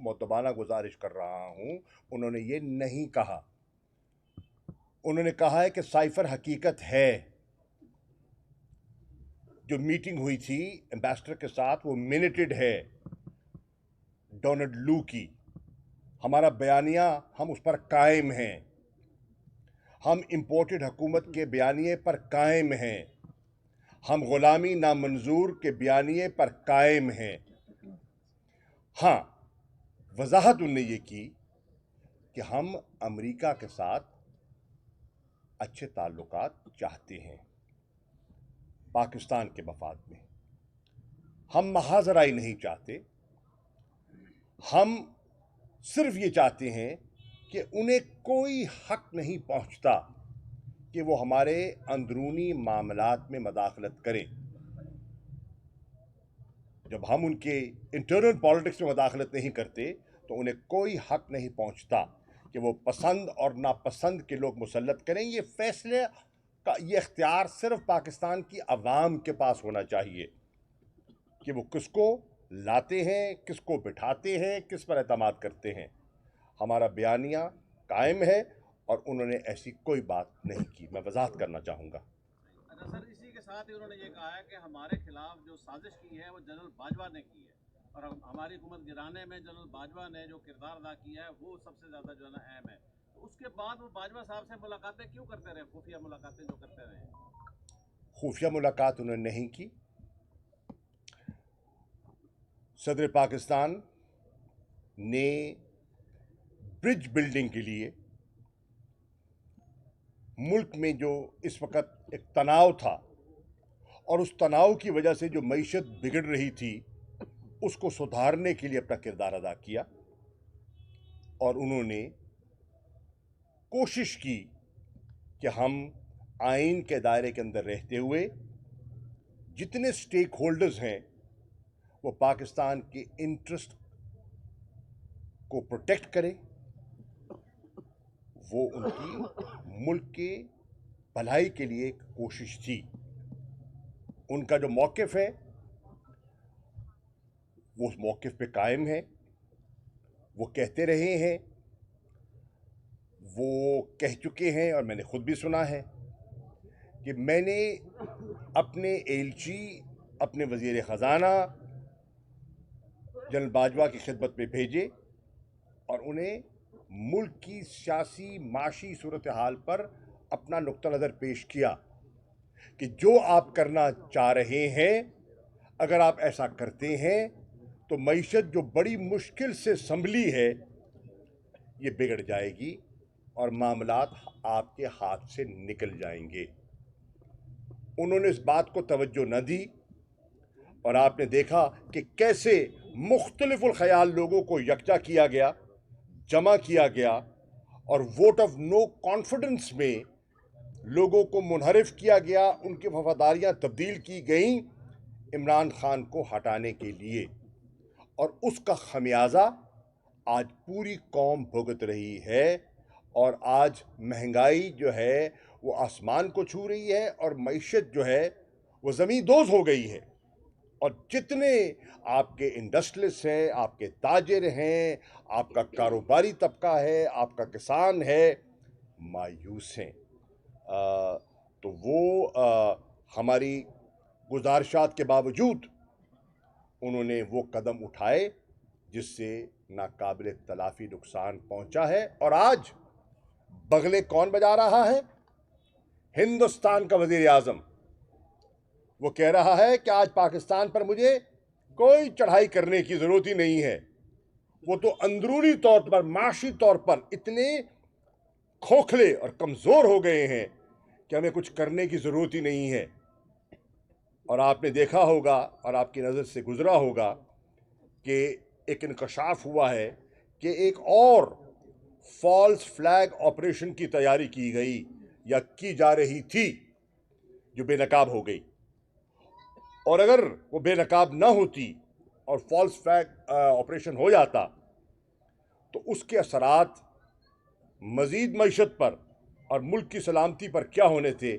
मोतबाना गुजारिश कर रहा हूं, उन्होंने ये नहीं कहा। उन्होंने कहा है कि साइफर हकीकत है। जो मीटिंग हुई थी एम्बेसडर के साथ वो मिनटेड है डोनाल्ड लू की। हमारा बयानिया हम उस पर कायम हैं। हम इंपोर्टेड हुकूमत के बयानिए पर कायम हैं। हम गुलामी नामंजूर के बयानिए पर कायम हैं। हाँ, वजाहत उनने ये की कि हम अमेरिका के साथ अच्छे ताल्लुकात चाहते हैं पाकिस्तान के मफाद में। हम महाजराई नहीं चाहते। हम सिर्फ ये चाहते हैं कि उन्हें कोई हक नहीं पहुंचता कि वो हमारे अंदरूनी मामलात में मदाखलत करें। जब हम उनके इंटरनल पॉलिटिक्स में मदाखलत नहीं करते तो उन्हें कोई हक नहीं पहुंचता कि वो पसंद और नापसंद के लोग मुसल्लत करें। ये फैसले का ये इख्तियार सिर्फ पाकिस्तान की अवाम के पास होना चाहिए कि वो किसको लाते हैं, किसको बिठाते हैं, किस पर एतमाद करते हैं। हमारा बयानिया कायम है और उन्होंने ऐसी कोई बात नहीं की। मैं वजाहत करना चाहूँगा। अच्छा सर, इसी के साथ ही उन्होंने ये कहा है कि हमारे खिलाफ जो साजिश की है वो जनरल बाजवा ने की है और हमारी हुकूमत गिराने में जनरल बाजवा ने जो किरदार अदा किया है वो सबसे ज़्यादा जो है ना अहम है। तो उसके बाद वो बाजवा साहब से मुलाकातें क्यों करते रहे, खुफिया मुलाकातें जो करते रहे? खुफिया मुलाकात उन्होंने नहीं की। सदर पाकिस्तान ने ब्रिज बिल्डिंग के लिए मुल्क में जो इस वक्त एक तनाव था और उस तनाव की वजह से जो मईशत बिगड़ रही थी उसको सुधारने के लिए अपना किरदार अदा किया और उन्होंने कोशिश की कि हम आइन के दायरे के अंदर रहते हुए जितने स्टेक होल्डर्स हैं वो पाकिस्तान के इंटरेस्ट को प्रोटेक्ट करें। वो उनकी मुल्क के भलाई के लिए एक कोशिश थी। उनका जो मौक़िफ़ है वो उस मौक़िफ़ पे कायम है। वो कहते रहे हैं, वो कह चुके हैं और मैंने खुद भी सुना है कि मैंने अपने एलची, अपने वज़ीर ख़जाना जनरल बाजवा की खिदमत में भेजे और उन्हें मुल्क की सियासी माशी सूरत हाल पर अपना नुक्ता नज़र पेश किया कि जो आप करना चाह रहे हैं, अगर आप ऐसा करते हैं तो मईशत जो बड़ी मुश्किल से संभली है ये बिगड़ जाएगी और मामलात आपके हाथ से निकल जाएंगे। उन्होंने इस बात को तवज्जो न दी और आपने देखा कि कैसे मुख्तलिफुल ख्याल लोगों को यकजा किया गया, जमा किया गया और वोट ऑफ नो कॉन्फिडेंस में लोगों को मुनहरिफ किया गया। उनकी वफादारियां तब्दील की गईं इमरान खान को हटाने के लिए और उसका खमियाजा आज पूरी कौम भुगत रही है। और आज महंगाई जो है वो आसमान को छू रही है और मईशत जो है वो ज़मीन दोज़ हो गई है। और जितने आपके इंडस्ट्रियलिस्ट हैं, आपके ताजिर हैं, आपका कारोबारी तबका है, आपका किसान है, मायूस हैं। तो वो हमारी गुजारिशात के बावजूद उन्होंने वो कदम उठाए जिससे नाकाबिल तलाफ़ी नुकसान पहुंचा है। और आज बगले कौन बजा रहा है? हिंदुस्तान का वज़ीर आज़म। वो कह रहा है कि आज पाकिस्तान पर मुझे कोई चढ़ाई करने की ज़रूरत ही नहीं है। वो तो अंदरूनी तौर पर, माशी तौर पर इतने खोखले और कमज़ोर हो गए हैं कि हमें कुछ करने की ज़रूरत ही नहीं है। और आपने देखा होगा और आपकी नज़र से गुज़रा होगा कि एक इंकशाफ हुआ है कि एक और फॉल्स फ्लैग ऑपरेशन की तैयारी की गई या की जा रही थी जो बेनकाब हो गई। और अगर वो बेनकाब ना होती और फॉल्स फ्लैग ऑपरेशन हो जाता तो उसके असरात मज़ीद मईशत पर और मुल्क की सलामती पर क्या होने थे,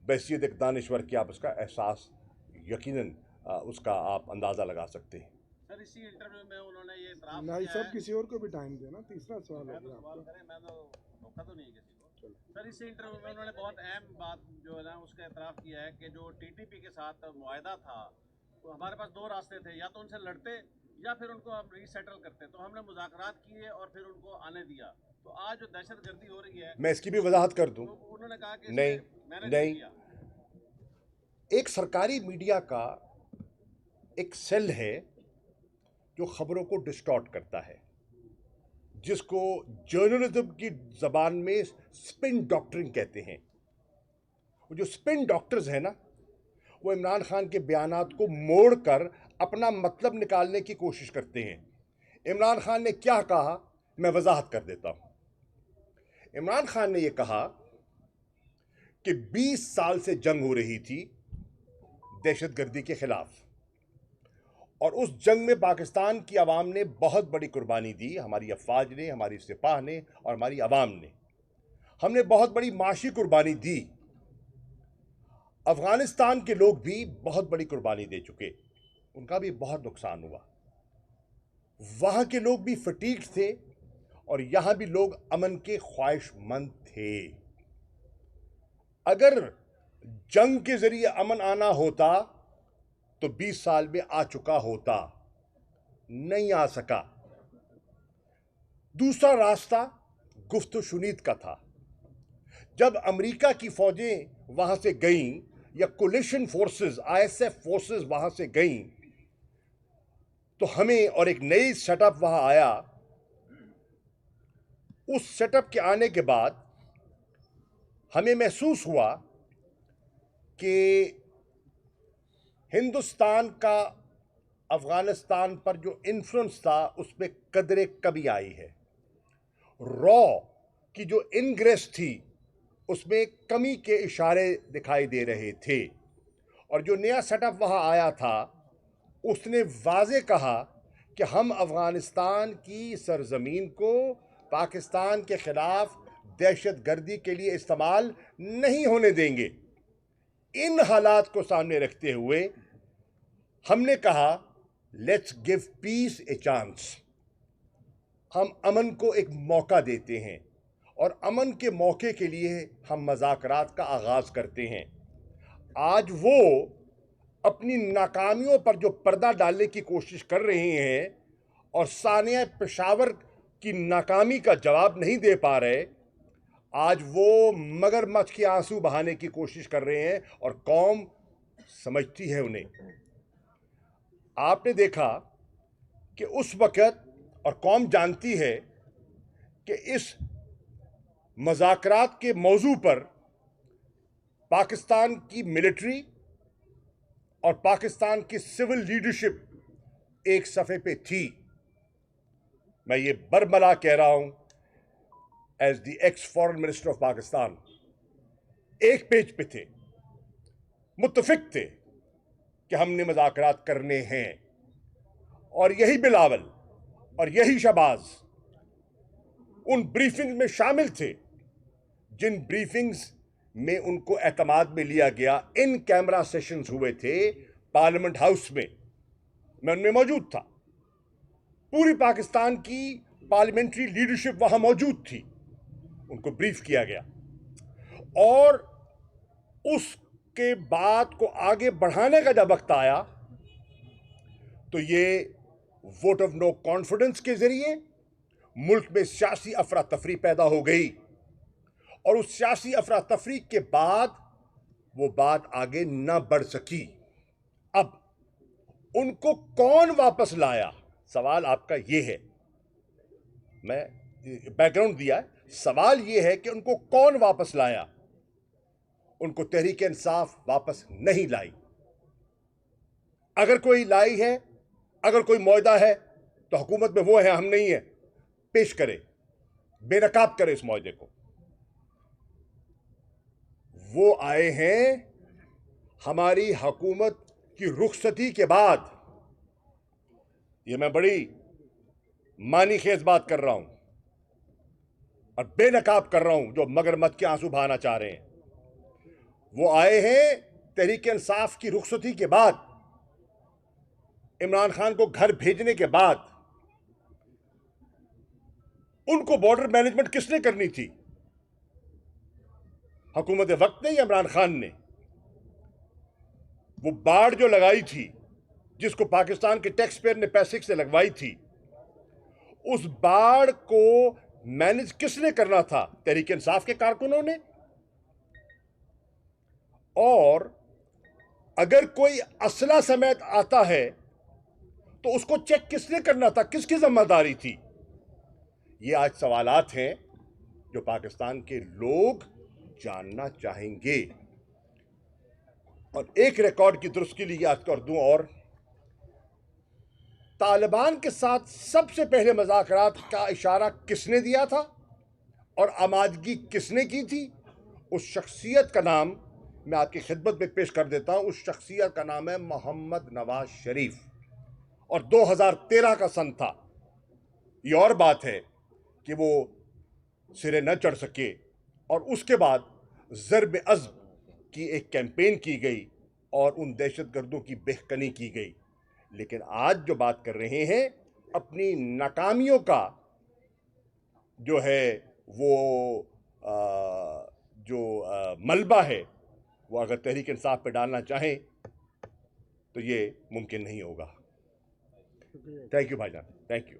बहसीत एक दानिश्वर की आप उसका एहसास यकीनन उसका आप अंदाज़ा लगा सकते हैं। सर इसी इंटरव्यू में उन्होंने ये इतराफ नहीं किया सब है। किसी और को भी टाइम देना। तीसरा सवाल मैं हो तो गया सवाल आपका। करें, मैं तो रोका तो नहीं किसी को। सर इसी इंटरव्यू में उन्होंने बहुत अहम बात जो है ना उसका इतराफ किया है कि जो टीटीपी के साथ मुआहदा था, तो हमारे पास दो रास्ते थे, या तो उनसे लड़ते या फिर उनको हम रीसेटल करते। तो हमने मुज़ाकरात किए और फिर उनको आने दिया। तो आज जो दहशतगर्दी हो रही है, मैं इसकी भी वजाहत कर दूं। तो उन्होंने कहा कि नहीं, इसमें मैंने नहीं। किया। एक सरकारी मीडिया का एक सेल है जो खबरों को डिस्टॉर्ट करता है, जिसको जर्नलिज्म की जबान में स्पिन डॉक्टरिंग कहते हैं। वो जो स्पिन डॉक्टर्स हैं ना, वो इमरान खान के बयानात को मोड़कर अपना मतलब निकालने की कोशिश करते हैं। इमरान खान ने क्या कहा, मैं वजाहत कर देता हूं। इमरान खान ने यह कहा कि 20 साल से जंग हो रही थी दहशतगर्दी के खिलाफ, और उस जंग में पाकिस्तान की आवाम ने बहुत बड़ी कुर्बानी दी। हमारी अफवाज ने, हमारी सिपाह ने और हमारी आवाम ने। हमने बहुत बड़ी माशी कुर्बानी दी। अफगानिस्तान के लोग भी बहुत बड़ी कुर्बानी दे चुके, उनका भी बहुत नुकसान हुआ। वहां के लोग भी फटीक थे और यहां भी लोग अमन के ख्वाहिशमंद थे। अगर जंग के जरिए अमन आना होता तो 20 साल में आ चुका होता, नहीं आ सका। दूसरा रास्ता गुफ्त शुनीद का था। जब अमेरिका की फौजें वहां से गईं या कोलिशन फोर्सेस, आईएसएफ फोर्सेस वहां से गईं, तो हमें और एक नई सेटअप वहां आया। उस सेटअप के आने के बाद हमें महसूस हुआ कि हिंदुस्तान का अफगानिस्तान पर जो इन्फ्लुएंस था उसमें कदरे कमी आई है। रॉ की जो इनग्रेस थी उसमें कमी के इशारे दिखाई दे रहे थे। और जो नया सेटअप वहां आया था उसने वाजे कहा कि हम अफगानिस्तान की सरजमीन को पाकिस्तान के खिलाफ दहशतगर्दी के लिए इस्तेमाल नहीं होने देंगे। इन हालात को सामने रखते हुए हमने कहा, let's give piece a chance. हम अमन को एक मौका देते हैं और अमन के मौके के लिए हम मज़ाकरात का आगाज करते हैं। आज वो अपनी नाकामियों पर जो पर्दा डालने की कोशिश कर रहे हैं और सानिया पेशावर की नाकामी का जवाब नहीं दे पा रहे, आज वो मगरमच्छ के आंसू बहाने की कोशिश कर रहे हैं और कौम समझती है उन्हें। आपने देखा कि उस वक्त, और कौम जानती है कि इस मज़ाकरात के मौजू पर पाकिस्तान की मिलिट्री और पाकिस्तान की सिविल लीडरशिप एक सफ़े पे थी। मैं ये बरमला कह रहा हूं as the ex foreign minister of Pakistan, एक पेज पे थे, मुत्तफिक थे कि हमने मज़ाकरात करने हैं। और यही बिलावल और यही शहबाज उन ब्रीफिंग में शामिल थे जिन ब्रीफिंग्स में उनको एतमाद में लिया गया। इन कैमरा सेशंस हुए थे पार्लियामेंट हाउस में, मैं उनमें मौजूद था। पूरी पाकिस्तान की पार्लियामेंट्री लीडरशिप वहां मौजूद थी, उनको ब्रीफ किया गया। और उसके बाद को आगे बढ़ाने का जब वक्त आया तो ये वोट ऑफ नो कॉन्फिडेंस के जरिए मुल्क में सियासी अफरा तफरी पैदा हो गई। और उस सियासी अफरा तफरी के बाद वो बात आगे न बढ़ सकी। अब उनको कौन वापस लाया, सवाल आपका ये है। मैं बैकग्राउंड दिया है, सवाल ये है कि उनको कौन वापस लाया। उनको तहरीक इंसाफ वापस नहीं लाई। अगर कोई लाई है, अगर कोई मुआहदा है तो हुकूमत में वो है, हम नहीं है। पेश करे, बेनकाब करे इस मुआहदे को। वो आए हैं हमारी हुकूमत की रुखसती के बाद। ये मैं बड़ी मानी खेज बात कर रहा हूं और बेनकाब कर रहा हूं जो मगरमच्छ के आंसू बहाना चाह रहे हैं। वो आए हैं तहरीक इंसाफ की रुखसती के बाद। इमरान खान को घर भेजने के बाद उनको बॉर्डर मैनेजमेंट किसने करनी थी? हुकूमत वक्त ने या इमरान खान ने? वो बाड़ जो लगाई थी, जिसको पाकिस्तान के टैक्स पेयर ने पैसे से लगवाई थी, उस बाढ़ को मैनेज किसने करना था? तहरीक इंसाफ के कारकुनों ने। और अगर कोई असला समेत आता है तो उसको चेक किसने करना था? किसकी जिम्मेदारी थी? ये आज सवालात हैं जो पाकिस्तान के लोग जानना चाहेंगे। और एक रिकॉर्ड की दुरुस्त के लिए याद कर दूं, और तालिबान के साथ सबसे पहले मुज़ाकरात का इशारा किसने दिया था और आमादगी किसने की थी? उस शख्सियत का नाम मैं आपकी खिदमत में पेश कर देता हूं। उस शख्सियत का नाम है मोहम्मद नवाज शरीफ, और 2013 का सन था। ये और बात है कि वो सिरे न चढ़ सके, और उसके बाद ज़र्ब अज़्म की एक कैंपेन की गई और उन दहशतगर्दों की बेहकनी की गई। लेकिन आज जो बात कर रहे हैं, अपनी नाकामियों का जो है वो मलबा है, वो अगर तहरीक इंसाफ पे डालना चाहें तो ये मुमकिन नहीं होगा। थैंक यू भाईजान, थैंक यू।